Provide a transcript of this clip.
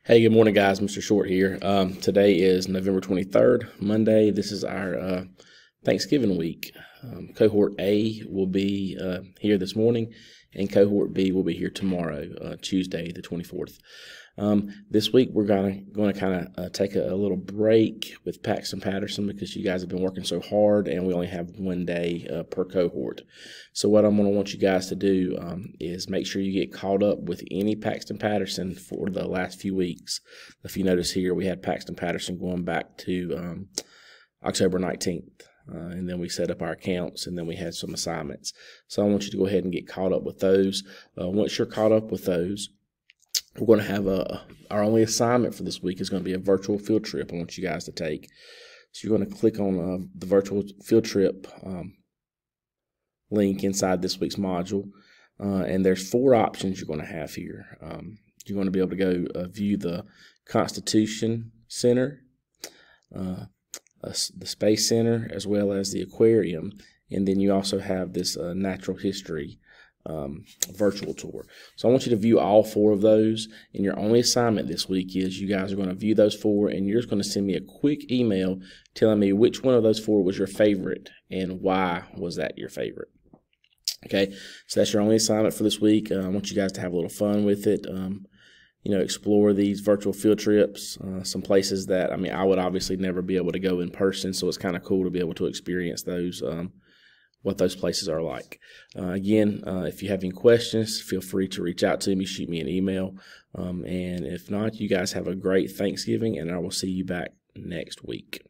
Hey, good morning, guys. Mr. Short here. Today is November 23rd, Monday. This is our Thanksgiving week. Cohort A will be here this morning, and Cohort B will be here tomorrow, Tuesday, the 24th. This week, we're going to kind of take a little break with Paxton Patterson because you guys have been working so hard, and we only have one day per cohort. So what I'm going to want you guys to do is make sure you get caught up with any Paxton Patterson for the last few weeks. If you notice here, we had Paxton Patterson going back to October 19th. And then we set up our accounts, and then we had some assignments. So I want you to go ahead and get caught up with those. Once you're caught up with those, we're going to have our only assignment for this week is going to be a virtual field trip I want you guys to take. So you're going to click on the virtual field trip link inside this week's module. And there's four options you're going to have here. You're going to be able to go view the Constitution Center, the Space Center, as well as the aquarium. And then you also have this natural history virtual tour. So I want you to view all four of those, and your only assignment this week is you guys are going to view those four, and you're just going to send me a quick email telling me which one of those four was your favorite and why was that your favorite. Okay, so that's your only assignment for this week. I want you guys to have a little fun with it. Explore these virtual field trips, some places that, I would obviously never be able to go in person, so it's kind of cool to be able to experience those, what those places are like. Again, if you have any questions, feel free to reach out to me, shoot me an email, and if not, you guys have a great Thanksgiving, and I will see you back next week.